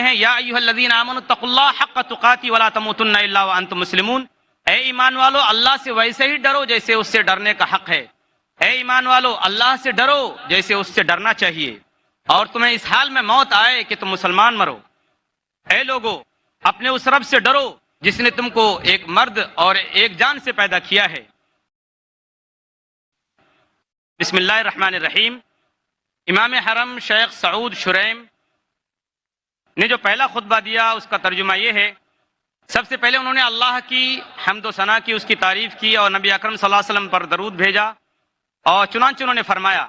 ہیں یا ایھا الذین آمنوا اتقوا اللہ حق تقاتہ ولا تموتن الا وانتم مسلمون، اے ایمان والو اللہ سے ویسے ہی ڈرو جیسے اس سے ڈرنے کا حق ہے، اے ایمان والو اللہ سے ڈرو جیسے اس سے ڈرنا چاہیے، اور تمہیں اس حال میں موت آئے کہ تم مسلمان مرو۔ اے لوگو اپنے اس رب سے ڈرو جس نے تم کو ایک مرد اور ایک جان سے پیدا کیا ہے۔ بسم اللہ الرحمن الرحیم۔ امام حرم شیخ سعود شریم نے جو پہلا خطبہ دیا اس کا ترجمہ یہ ہے، سب سے پہلے انہوں نے اللہ کی حمد و ثنا کی، اس کی تعریف کی اور نبی اکرم صلی اللہ علیہ وسلم پر درود بھیجا، اور چنانچہ انہوں نے فرمایا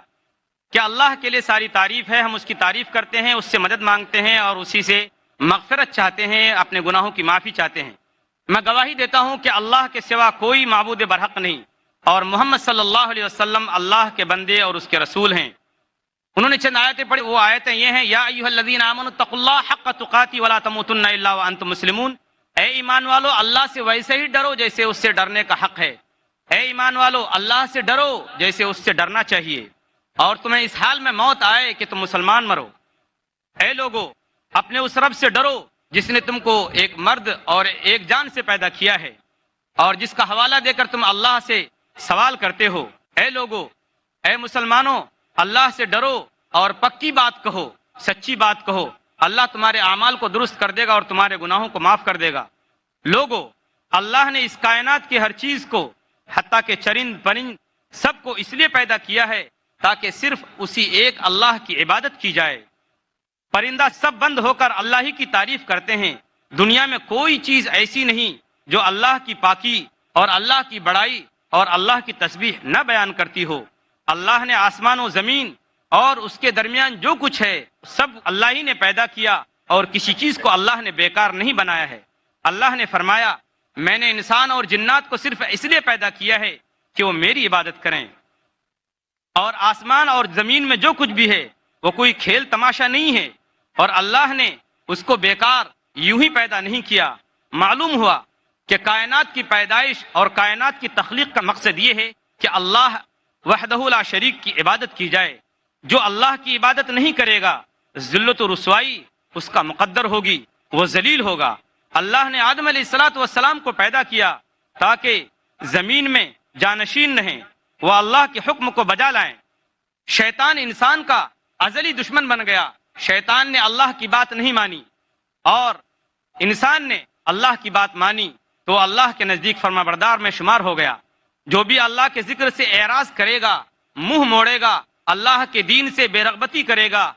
کہ اللہ کے لیے ساری تعریف ہے، ہم اس کی تعریف کرتے ہیں، اس سے مدد مانگتے ہیں اور اسی سے مغفرت چاہتے ہیں، اپنے گناہوں کی معافی چاہتے ہیں۔ میں گواہی دیتا ہوں کہ اللہ کے سوا کوئی معبود برحق نہیں، اور محمد صلی اللہ علیہ وسلم اللہ کے بندے اور اس کے رسول ہیں۔ انہوں نے چند آیتیں پڑھی، وہ آیتیں یہ ہیں یا ایھا الذین آمنوا اتقوا اللہ حق تقاتہ ولا تموتن الا وانتم مسلمون، اے ایمان والو اللہ سے ویسے ہی ڈرو جیسے اس سے ڈرنے کا حق ہے، اے ایمان والو اللہ سے ڈرو جیسے اس سے ڈرنا چاہیے، اور تمہیں اس حال میں موت آئے کہ تم مسلمان مرو۔ اے لوگو اپنے اس رب سے ڈرو جس نے تم کو ایک مرد اور ایک جان سے پیدا کیا ہے، اور جس کا حوالہ دے کر تم اللہ سے سوال کرتے ہو۔ اے لوگو اے مسلمانوں اللہ سے ڈرو اور پکی بات کہو، سچی بات کہو، اللہ تمہارے اعمال کو درست کر دے گا اور تمہارے گناہوں کو معاف کر دے گا۔ لوگو اللہ نے اس کائنات کی ہر چیز کو، حتیٰ کہ چرند پرند سب کو اس لیے پیدا کیا ہے تاکہ صرف اسی ایک اللہ کی عبادت کی جائے۔ پرندہ سب بند ہو کر اللہ ہی کی تعریف کرتے ہیں، دنیا میں کوئی چیز ایسی نہیں جو اللہ کی پاکی اور اللہ کی بڑائی اور اللہ کی تسبیح نہ بیان کرتی ہو۔ اللہ نے آسمان و زمین اور اس کے درمیان جو کچھ ہے سب اللہ ہی نے پیدا کیا، اور کسی چیز کو اللہ نے بیکار نہیں بنایا ہے۔ اللہ نے فرمایا میں نے انسان اور جنات کو صرف اس لیے پیدا کیا ہے کہ وہ میری عبادت کریں، اور آسمان اور زمین میں جو کچھ بھی ہے وہ کوئی کھیل تماشا نہیں ہے، اور اللہ نے اس کو بیکار یوں ہی پیدا نہیں کیا۔ معلوم ہوا کہ کائنات کی پیدائش اور کائنات کی تخلیق کا مقصد یہ ہے کہ اللہ وحدہ لا شریک کی عبادت کی جائے۔ جو اللہ کی عبادت نہیں کرے گا ذلت و رسوائی اس کا مقدر ہوگی، وہ ذلیل ہوگا۔ اللہ نے آدم علیہ السلام کو پیدا کیا تاکہ زمین میں جانشین رہیں، وہ اللہ کے حکم کو بجا لائیں۔ شیطان انسان کا ازلی دشمن بن گیا، شیطان نے اللہ کی بات نہیں مانی اور انسان نے اللہ کی بات مانی تو اللہ کے نزدیک فرما بردار میں شمار ہو گیا۔ جو بھی اللہ کے ذکر سے اعراض کرے گا، منہ موڑے گا، اللہ کے دین سے بے رغبتی کرے گا،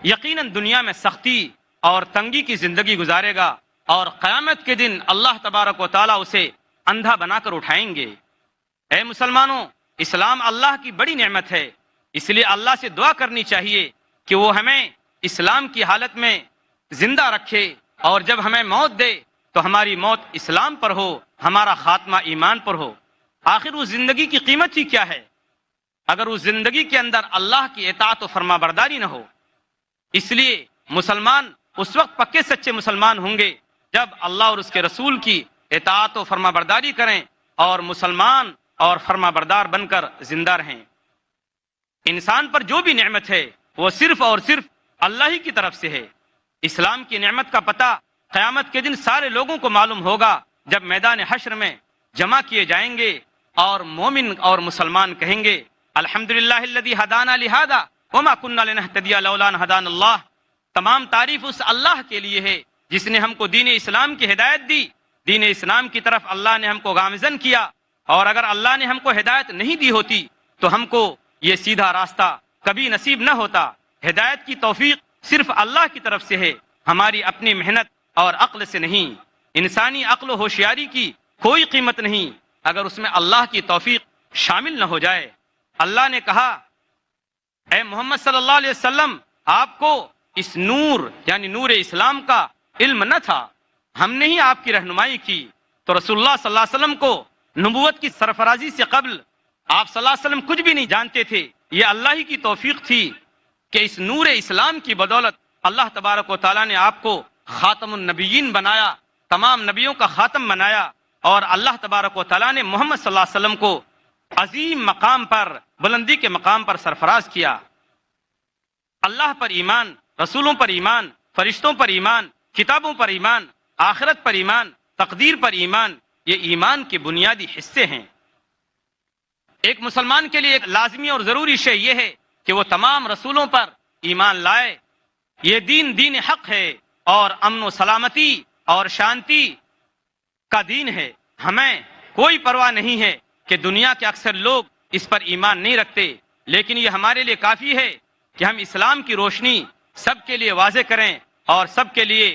یقیناً دنیا میں سختی اور تنگی کی زندگی گزارے گا، اور قیامت کے دن اللہ تبارک و تعالیٰ اسے اندھا بنا کر اٹھائیں گے۔ اے مسلمانوں اسلام اللہ کی بڑی نعمت ہے، اس لیے اللہ سے دعا کرنی چاہیے کہ وہ ہمیں اسلام کی حالت میں زندہ رکھے، اور جب ہمیں موت دے تو ہماری موت اسلام پر ہو، ہمارا خاتمہ ایمان پر ہو۔ آخر اس زندگی کی قیمت ہی کیا ہے اگر اس زندگی کے اندر اللہ کی اطاعت و فرما برداری نہ ہو؟ اس لیے مسلمان اس وقت پکے سچے مسلمان ہوں گے جب اللہ اور اس کے رسول کی اطاعت و فرما برداری کریں اور مسلمان اور فرما بردار بن کر زندہ رہیں۔ انسان پر جو بھی نعمت ہے وہ صرف اور صرف اللہ ہی کی طرف سے ہے۔ اسلام کی نعمت کا پتہ قیامت کے دن سارے لوگوں کو معلوم ہوگا جب میدان حشر میں جمع کیے جائیں گے اور مومن اور مسلمان کہیں گے الحمدللہ الذی ہدانا لہذا وما کننا لنہتدی لولا ان ہدانا اللہ۔ تمام تعریف اس اللہ کے لیے ہے جس نے ہم کو دین اسلام کی ہدایت دی، دین اسلام کی طرف اللہ نے ہم کو گامزن کیا، اور اگر اللہ نے ہم کو ہدایت نہیں دی ہوتی تو ہم کو یہ سیدھا راستہ کبھی نصیب نہ ہوتا۔ ہدایت کی توفیق صرف اللہ کی طرف سے ہے، ہماری اپنی محنت اور عقل سے نہیں۔ انسانی عقل و ہوشیاری کی کوئی قیمت نہیں اگر اس میں اللہ کی توفیق شامل نہ ہو جائے۔ اللہ نے کہا اے محمد صلی اللہ علیہ وسلم آپ کو اس نور یعنی نور اسلام کا علم نہ تھا، ہم نے ہی آپ کی رہنمائی کی۔ تو رسول اللہ صلی اللہ علیہ وسلم کو نبوت کی سرفرازی سے قبل آپ صلی اللہ علیہ وسلم کچھ بھی نہیں جانتے تھے۔ یہ اللہ ہی کی توفیق تھی کہ اس نور اسلام کی بدولت اللہ تبارک و تعالیٰ نے آپ کو خاتم النبیین بنایا، تمام نبیوں کا خاتم بنایا، اور اللہ تبارک و تعالیٰ نے محمد صلی اللہ علیہ وسلم کو عظیم مقام پر، بلندی کے مقام پر سرفراز کیا۔ اللہ پر ایمان، رسولوں پر ایمان فرشتوں پر ایمان، کتابوں پر ایمان، آخرت پر ایمان، تقدیر پر ایمان، یہ ایمان کے بنیادی حصے ہیں۔ ایک مسلمان کے لیے ایک لازمی اور ضروری شے یہ ہے کہ وہ تمام رسولوں پر ایمان لائے۔ یہ دین حق ہے اور امن و سلامتی اور شانتی کا دین ہے۔ ہمیں کوئی پرواہ نہیں ہے کہ دنیا کے اکثر لوگ اس پر ایمان نہیں رکھتے، لیکن یہ ہمارے لیے کافی ہے کہ ہم اسلام کی روشنی سب کے لیے واضح کریں، اور سب کے لیے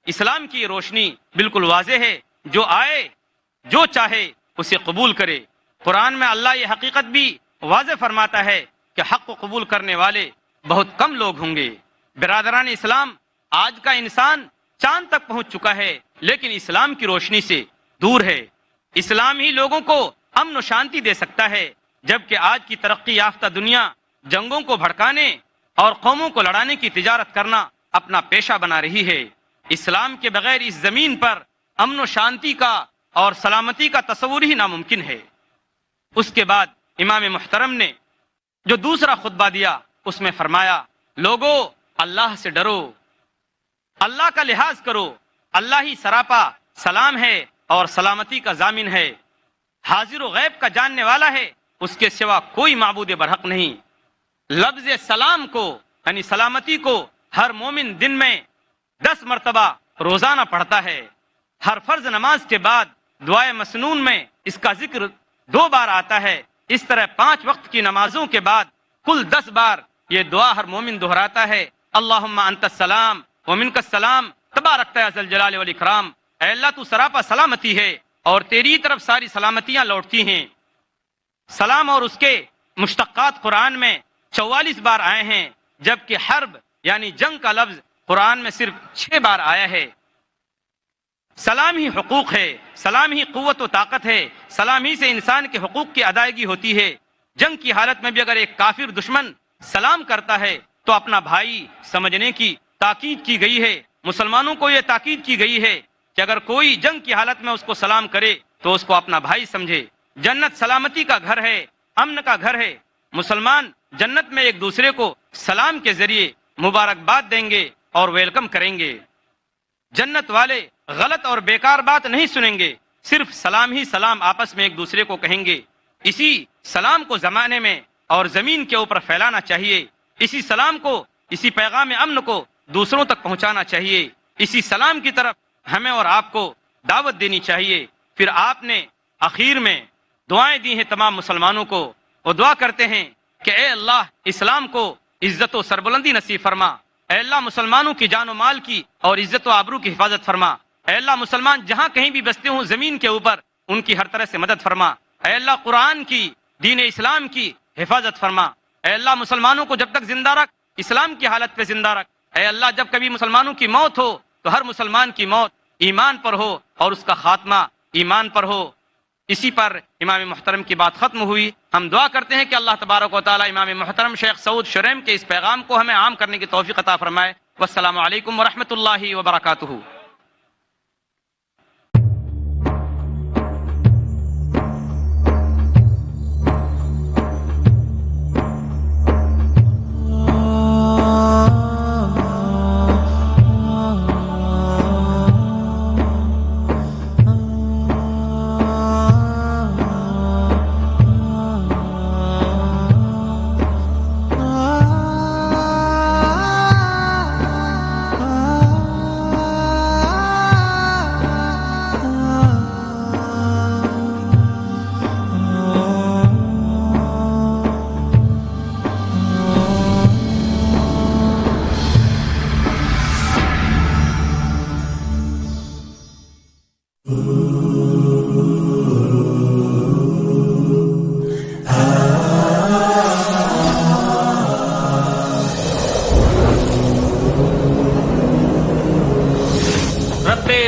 اسلام کی یہ روشنی بالکل واضح ہے، جو آئے جو چاہے اسے قبول کرے۔ قرآن میں اللہ یہ حقیقت بھی واضح فرماتا ہے کہ حق کو قبول کرنے والے بہت کم لوگ ہوں گے۔ برادران اسلام، آج کا انسان چاند تک پہنچ چکا ہے لیکن اسلام کی روشنی سے دور ہے۔ اسلام ہی لوگوں کو امن و شانتی دے سکتا ہے، جبکہ آج کی ترقی یافتہ دنیا جنگوں کو بھڑکانے اور قوموں کو لڑانے کی تجارت کرنا اپنا پیشہ بنا رہی ہے۔ اسلام کے بغیر اس زمین پر امن و شانتی کا اور سلامتی کا تصور ہی ناممکن ہے۔ اس کے بعد امام محترم نے جو دوسرا خطبہ دیا اس میں فرمایا، لوگو اللہ سے ڈرو، اللہ کا لحاظ کرو، اللہ ہی سراپا سلام ہے اور سلامتی کا ضامن ہے، حاضر و غیب کا جاننے والا ہے، اس کے سوا کوئی معبود برحق نہیں۔ لفظ سلام کو یعنی سلامتی کو ہر مومن دن میں 10 مرتبہ روزانہ پڑھتا ہے۔ ہر فرض نماز کے بعد دعائے مسنون میں اس کا ذکر 2 بار آتا ہے۔ اس طرح 5 وقت کی نمازوں کے بعد کل 10 بار یہ دعا ہر مومن دہراتا ہے، اللہم انت السلام ومنک السلام تبارکت یا ذی الجلال والاکرام۔ اے اللہ تو سراپا سلامتی ہے اور تیری طرف ساری سلامتیاں لوٹتی ہیں۔ سلام اور اس کے مشتقات قرآن میں 44 بار آئے ہیں، جبکہ حرب یعنی جنگ کا لفظ قرآن میں صرف 6 بار آیا ہے۔ سلام ہی حقوق ہے، سلام ہی قوت و طاقت ہے، سلام ہی سے انسان کے حقوق کی ادائیگی ہوتی ہے۔ جنگ کی حالت میں بھی اگر ایک کافر دشمن سلام کرتا ہے تو اپنا بھائی سمجھنے کی تاکید کی گئی ہے۔ مسلمانوں کو یہ تاکید کی گئی ہے کہ اگر کوئی جنگ کی حالت میں اس کو سلام کرے تو اس کو اپنا بھائی سمجھے۔ جنت سلامتی کا گھر ہے، امن کا گھر ہے۔ مسلمان جنت میں ایک دوسرے کو سلام کے ذریعے مبارکباد دیں گے اور ویلکم کریں گے۔ جنت والے غلط اور بیکار بات نہیں سنیں گے، صرف سلام ہی سلام آپس میں ایک دوسرے کو کہیں گے۔ اسی سلام کو زمانے میں اور زمین کے اوپر پھیلانا چاہیے، اسی سلام کو، اسی پیغام امن کو دوسروں تک پہنچانا چاہیے، اسی سلام کی طرف ہمیں اور آپ کو دعوت دینی چاہیے۔ پھر آپ نے آخر میں دعائیں دی ہیں تمام مسلمانوں کو، اور دعا کرتے ہیں کہ اے اللہ اسلام کو عزت و سربلندی نصیب فرما، اے اللہ مسلمانوں کی جان و مال کی اور عزت و آبرو کی حفاظت فرما، اے اللہ مسلمان جہاں کہیں بھی بستے ہوں زمین کے اوپر ان کی ہر طرح سے مدد فرما، اے اللہ قرآن کی، دین اسلام کی حفاظت فرما، اے اللہ مسلمانوں کو جب تک زندہ رکھ اسلام کی حالت پہ زندہ رکھ، اے اللہ جب کبھی مسلمانوں کی موت ہو تو ہر مسلمان کی موت ایمان پر ہو اور اس کا خاتمہ ایمان پر ہو۔ اسی پر امام محترم کی بات ختم ہوئی۔ ہم دعا کرتے ہیں کہ اللہ تبارک و تعالی امام محترم شیخ سعود شریم کے اس پیغام کو ہمیں عام کرنے کی توفیق عطا فرمائے۔ والسلام علیکم ورحمۃ اللہ وبرکاتہ۔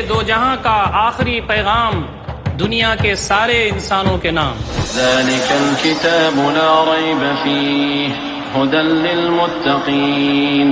دو جہاں کا آخری پیغام دنیا کے سارے انسانوں کے نام۔ ذلك الكتاب لا ريب فيه هدى للمتقين